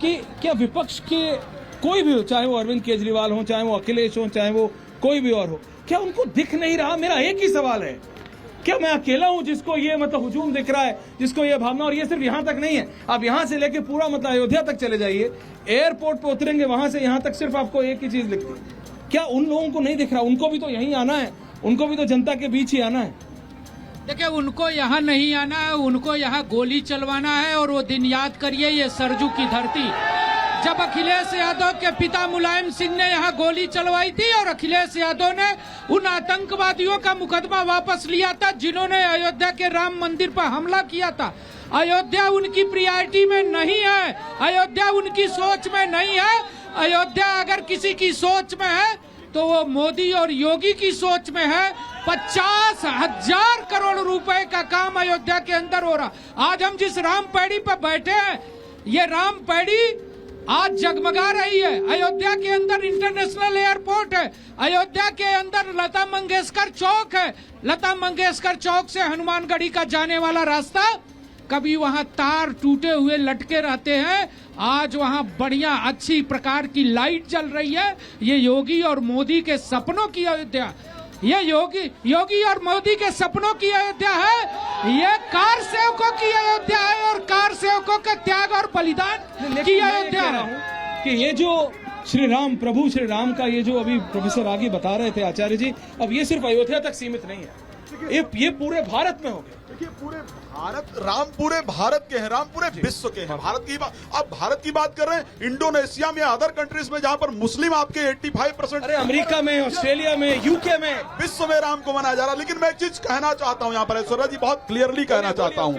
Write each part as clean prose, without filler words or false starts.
कि क्या विपक्ष के कोई भी हो, चाहे वो अरविंद केजरीवाल हो, चाहे वो अखिलेश हो, चाहे वो कोई भी और हो, क्या उनको दिख नहीं रहा? मेरा एक ही सवाल है, क्या मैं अकेला हूं जिसको ये मतलब हुजूम दिख रहा है, जिसको ये भावना? और ये सिर्फ यहां तक नहीं है, आप यहां से लेके पूरा मतलब अयोध्या तक चले जाइए, एयरपोर्ट पे उतरेंगे वहां से यहां तक सिर्फ आपको एक ही चीज दिखती है। क्या उन लोगों को नहीं दिख रहा? उनको भी तो यहीं आना है, उनको भी तो जनता के बीच ही आना है। देखिए, उनको यहाँ नहीं आना है, उनको यहाँ गोली चलवाना है। और वो दिन याद करिए, ये सरजू की धरती, जब अखिलेश यादव के पिता मुलायम सिंह ने यहाँ गोली चलवाई थी और अखिलेश यादव ने उन आतंकवादियों का मुकदमा वापस लिया था जिन्होंने अयोध्या के राम मंदिर पर हमला किया था। अयोध्या उनकी प्रायोरिटी में नहीं है, अयोध्या उनकी सोच में नहीं है। अयोध्या अगर किसी की सोच में है तो वो मोदी और योगी की सोच में है। 50,000 करोड़ रुपए का काम अयोध्या के अंदर हो रहा। आज हम जिस राम पैड़ी पर बैठे हैं, ये राम पैड़ी आज जगमगा रही है। अयोध्या के अंदर इंटरनेशनल एयरपोर्ट है, अयोध्या के अंदर लता मंगेशकर चौक है। लता मंगेशकर चौक से हनुमानगढ़ी का जाने वाला रास्ता, कभी वहां तार टूटे हुए लटके रहते हैं, आज वहां बढ़िया अच्छी प्रकार की लाइट जल रही है। ये योगी और मोदी के सपनों की अयोध्या, ये योगी और मोदी के सपनों की अयोध्या है। ये कार सेवकों की अयोध्या है और कार सेवकों के त्याग और बलिदान की अयोध्या है। कि ये जो श्री राम, प्रभु श्री राम का ये जो अभी प्रोफेसर आगे बता रहे थे आचार्य जी, अब ये सिर्फ अयोध्या तक सीमित नहीं है, ये पूरे भारत में हो गया। देखिए, पूरे भारत, राम पूरे भारत के हैं, राम पूरे विश्व के हैं। भारत की बात, आप भारत की बात कर रहे हैं, इंडोनेशिया में, अदर कंट्रीज में जहां पर मुस्लिम आपके 85%, अरे अमेरिका में, ऑस्ट्रेलिया में, यूके में, विश्व में राम को मनाया जा रहा है। लेकिन मैं एक चीज कहना चाहता हूं यहाँ पर ऐश्वर्या जी, बहुत क्लियरली कहना चाहता हूं,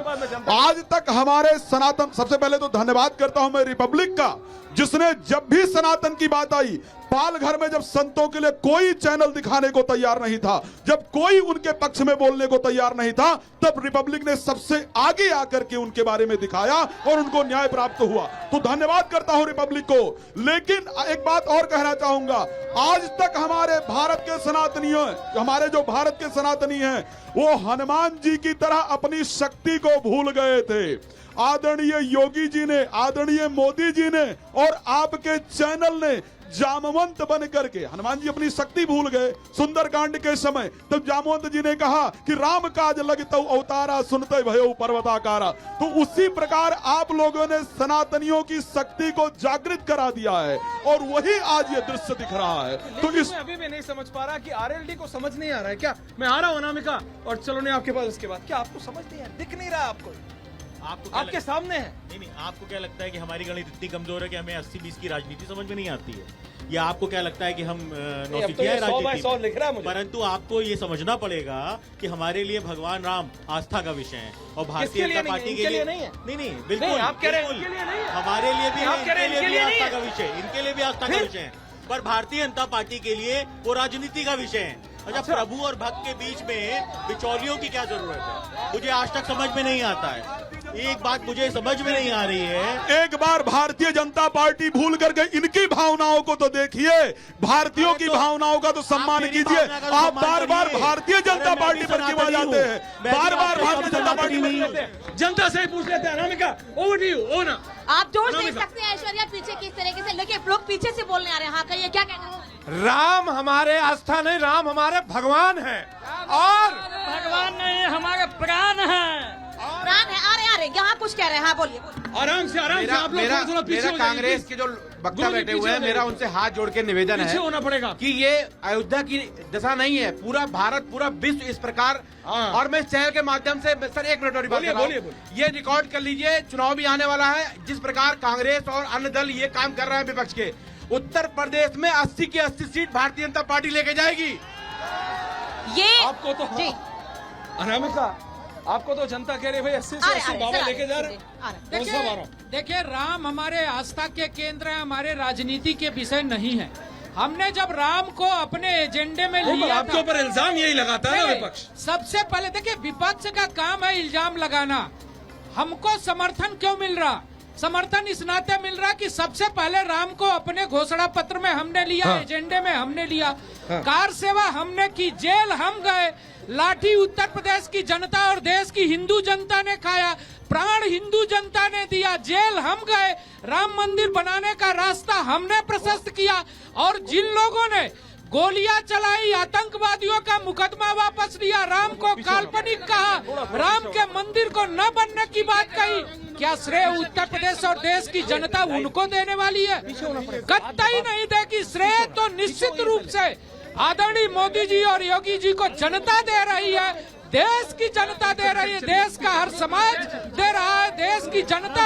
आज तक हमारे सनातन, सबसे पहले तो धन्यवाद करता हूं मैं रिपब्लिक का, जिसने जब भी सनातन की बात आई, पाल घर में जब संतों के लिए कोई चैनल दिखाने को तैयार नहीं था, जब कोई उनके पक्ष में बोलने को तैयार नहीं था, तब रिपब्लिक ने सबसे आगे आकर के उनके बारे में दिखाया और उनको न्याय प्राप्त हुआ। तो धन्यवाद करता हूं रिपब्लिक को। लेकिन एक बात और कहना चाहूंगा, आज तक हमारे भारत के सनातनी, हमारे जो भारत के सनातनी हैं, वो हनुमान जी की तरह अपनी शक्ति को भूल गए थे। आदरणीय योगी जी ने, आदरणीय मोदी जी ने और आपके चैनल ने जामवंत बन करके, हनुमान जी अपनी शक्ति भूल गए सुंदरकांड के समय, तब जामवंत जी ने कहा कि राम काज लगतौ अवतारा सुनते भयो पर्वताकारा। तो उसी प्रकार आप लोगों ने सनातनियों की शक्ति को जागृत करा दिया है और वही आज ये दृश्य दिख रहा है। तो इस मैं अभी भी नहीं समझ पा रहा कि आरएलडी को समझ नहीं आ रहा है क्या? मैं आ रहा हूं अनामिका और चलो नहीं आपके पास, उसके बाद क्या आपको समझ नहीं है, दिख नहीं रहा आपको? आपके सामने है। नहीं, आपको क्या लगता है कि हमारी गणित इतनी कमजोर है कि हमें 80-20 की राजनीति समझ में नहीं आती है? या आपको क्या लगता है कि हम नौसिखिया है राजनीति में? परंतु आपको ये समझना पड़ेगा कि हमारे लिए भगवान राम आस्था का विषय है और भारतीय जनता पार्टी के लिए नहीं है। नहीं, बिल्कुल आप कह रहे हैं इनके लिए नहीं है। हमारे लिए भी है, इनके लिए भी आस्था का विषय, इनके लिए भी आस्था का विषय है, पर भारतीय जनता पार्टी के लिए वो राजनीति का विषय है। अच्छा, प्रभु और भक्त के बीच में बिचौलियों की क्या जरूरत है? मुझे आज तक समझ में नहीं आता है। एक बात मुझे समझ में नहीं आ रही है, एक बार भारतीय जनता पार्टी भूल करके इनकी भावनाओं को तो देखिए, भारतीयों की भावनाओं का तो सम्मान कीजिए। आप बार बार भारतीय जनता पार्टी पर क्यों आ जाते हैं? बार बार भारतीय जनता पार्टी पर जनता से ही पूछ लेते हैं। Anamika, over to you. ओ ना, आप जोर देख सकते हैं ऐश्वर्या पीछे किस तरीके से, लेकिन लोग पीछे से बोलने आ रहे हैं। हाँ, कहिए क्या कहना है? राम हमारे आस्था नहीं, राम हमारे भगवान है और भगवान नहीं, हमारे प्राण है। प्राण है। आ रहे यहाँ कुछ कह रहे हैं। हाँ, बोलिए। आराम से आप लोग थोड़ा पीछे हो जाइए। कांग्रेस के जो वक्ता बैठे हुए हैं, मेरा उनसे हाथ जोड़ के निवेदन है, होना पड़ेगा कि ये अयोध्या की दशा नहीं है, पूरा भारत, पूरा विश्व इस प्रकार। और मैं इस चैनल के माध्यम से सर 1 मिनट और बात कर रहा हूं, ये रिकॉर्ड कर लीजिए, चुनाव भी आने वाला है, जिस प्रकार कांग्रेस और अन्य दल ये काम कर रहे हैं विपक्ष के, उत्तर प्रदेश में 80 की 80 सीट भारतीय जनता पार्टी लेके जाएगी। ये आपको तो अनामिका, आपको तो जनता कह रही है भाई 80 से 80 बाबा लेके जा रहे हैं। देखिए, राम हमारे आस्था के केंद्र है, हमारे राजनीति के विषय नहीं है। हमने जब राम को अपने एजेंडे में लिया, आपके ऊपर इल्जाम यही लगाता है विपक्ष। सबसे पहले देखिए, विपक्ष का काम है इल्जाम लगाना। हमको समर्थन क्यों मिल रहा? समर्थन इस नाते मिल रहा कि सबसे पहले राम को अपने घोषणा पत्र में हमने लिया, एजेंडे में हमने लिया, कार सेवा हमने की, जेल हम गए, लाठी उत्तर प्रदेश की जनता और देश की हिंदू जनता ने खाया, प्राण हिंदू जनता ने दिया, जेल हम गए, राम मंदिर बनाने का रास्ता हमने प्रशस्त किया, और जिन लोगों ने गोलियां चलाई, आतंकवादियों का मुकदमा वापस लिया, राम को काल्पनिक कहा, राम के मंदिर को न बनने की बात कही, क्या श्रेय उत्तर प्रदेश और देश की जनता उनको देने वाली है? कतई नहीं देगी। श्रेय तो निश्चित रूप से आदरणीय मोदी जी और योगी जी को जनता दे रही है, देश की जनता दे रही है, देश का हर समाज दे रहा है, देश की जनता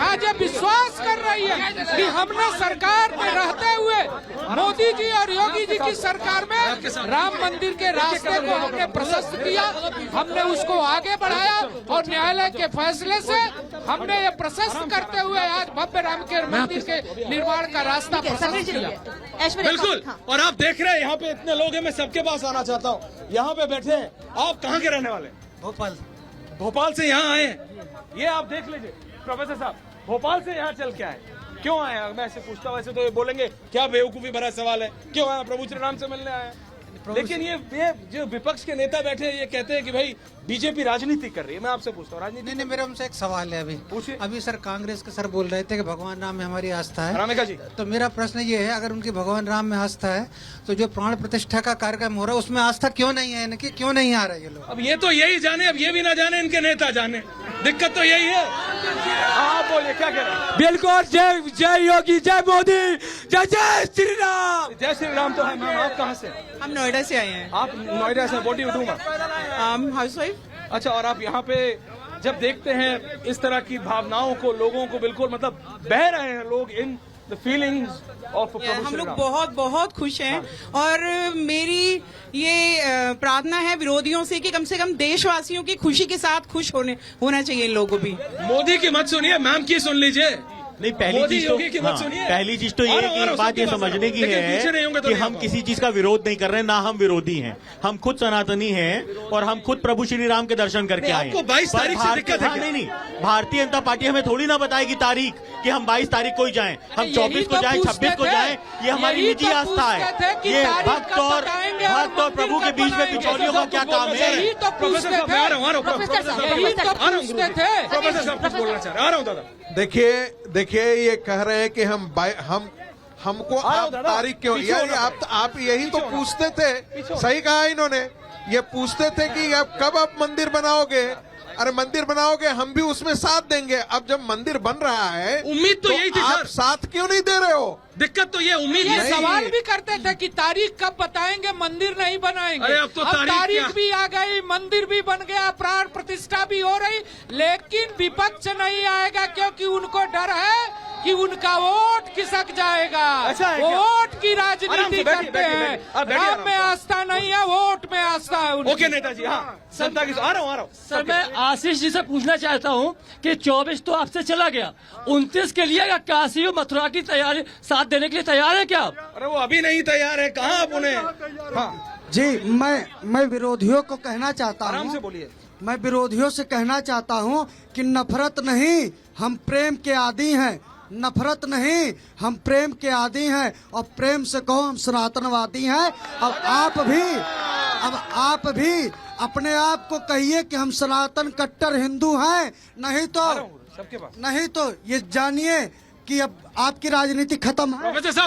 आज ये विश्वास कर रही है कि हमने सरकार में रहते हुए मोदी जी और योगी जी की सरकार में राम मंदिर के रास्ते को हमने प्रशस्त किया, हमने उसको आगे बढ़ाया, और न्यायालय के फैसले से हमने ये प्रशस्त करते हुए आज भव्य राम के मंदिर के निर्माण का रास्ता प्रशस्त किया। ऐश्वर्या, बिल्कुल। हाँ। और आप देख रहे हैं यहाँ पे इतने लोग हैं, मैं सबके पास आना चाहता हूँ। यहाँ पे बैठे हैं, आप कहाँ के रहने वाले? भोपाल। भोपाल से यहाँ आए हैं। ये आप देख लीजिए प्रोफेसर साहब, भोपाल से यहाँ चल के आए, क्यों आए हैं? मैं ऐसे पूछता हूँ, ऐसे तो ये बोलेंगे क्या बेवकूफी भरा सवाल है, क्यों आए? प्रभु श्री राम से मिलने आए हैं। लेकिन ये जो विपक्ष के नेता बैठे हैं, ये कहते हैं कि भाई बीजेपी राजनीति कर रही है। मैं आपसे पूछता हूँ, राजनीति नहीं, मेरा उनसे एक सवाल है। पूछिए। अभी सर कांग्रेस के सर बोल रहे थे कि भगवान राम में हमारी आस्था है। रामेका जी, तो मेरा प्रश्न ये है, अगर उनकी भगवान राम में आस्था है तो जो प्राण प्रतिष्ठा का कार्यक्रम हो रहा है उसमें आस्था क्यों नहीं है, इनकी क्यों नहीं आ रहा है ये लोग? अब ये तो यही जाने, अब ये भी ना जाने, इनके नेता जाने। दिक्कत तो यही है। आप बोलिए, क्या कह रहे हैं? बिल्कुल। जय जय योगी, जय मोदी, जय जय श्री राम। जय श्री राम तो है। मैम, आप कहाँ से? हम नोएडा से आए हैं। आप नोएडा से? What do you do ma'am? House wife. अच्छा, और आप यहाँ पे जब देखते हैं इस तरह की भावनाओं को, लोगों को बिल्कुल मतलब बह रहे हैं लोग इन द फीलिंग्स ऑफ हम लोग बहुत बहुत खुश हैं, और मेरी ये प्रार्थना है विरोधियों से कि कम देशवासियों की खुशी के साथ खुश होना चाहिए इन लोगों को भी। मोदी की मत सुनिए, मैम की सुन लीजिए। नहीं, पहली चीज तो ये है कि एक बात ये समझने की है कि हम किसी चीज का विरोध नहीं कर रहे हैं, ना हम विरोधी हैं, हम खुद सनातनी हैं और हम खुद प्रभु श्री राम के दर्शन करके आए हैं। 22 तारीख से दिक्कत है? नहीं, भारतीय जनता पार्टी हमें थोड़ी ना बताएगी तारीख कि हम 22 तारीख को ही जाएं, हम 24 को जाएं, 26 को जाएं, ये हमारी निजी आस्था है। ये भक्त और प्रभु के बीच में बिचौलियों का क्या काम है? प्रोफेसर साहब, मैं आ रहा हूँ, प्रोफेसर साहब कुछ बोलना चाह रहे हैं। आ रहा हूँ दादा। देखिए ये कह रहे हैं कि हमको आप तारीख क्यों, यार आप यही तो पूछते थे। सही कहा इन्होंने, ये पूछते थे कि अब कब आप मंदिर बनाओगे। अरे मंदिर बनाओगे, हम भी उसमें साथ देंगे। अब जब मंदिर बन रहा है, उम्मीद तो यही थी आप सर। साथ क्यों नहीं दे रहे हो? दिक्कत तो ये उम्मीद ये नहीं। सवाल भी करते थे कि तारीख कब बताएंगे, मंदिर नहीं बनाएंगे। अरे अब तो तारीख भी आ गई, मंदिर भी बन गया, प्राण प्रतिष्ठा भी हो रही, लेकिन विपक्ष नहीं आएगा क्योंकि उनको डर है कि उनका वोट खिसक जाएगा। ऐसा है वो क्या? वोट की आराम से राजनीति बैठिए, करते बैठिए, हैं। बैठिए। आप बैठिए राम आराम में से। आस्था नहीं है, वोट में आस्था है उनकी। ओके नेताजी, हाँ जनता की आ रहा हूँ। सर मैं आशीष जी से पूछना चाहता हूं कि 24 तो आपसे चला गया, 29 के लिए या काशी और मथुरा की तैयारी साथ देने के लिए तैयार है क्या आप? अरे वो अभी नहीं तैयार है, कहाँ आप उन्हें? हाँ, जी, मैं विरोधियों को कहना चाहता आराम से हूँ, बोलिए। मैं विरोधियों से कहना चाहता हूँ कि नफरत नहीं, हम प्रेम के आदी हैं। नफरत नहीं, हम प्रेम के आदी हैं, और प्रेम से कहो हम सनातनवादी हैं। अब आप भी अपने आप को कहिए कि हम सनातन कट्टर हिंदू हैं, नहीं तो ये जानिए कि अब आपकी राजनीति खत्म है। प्रोफेसर साहब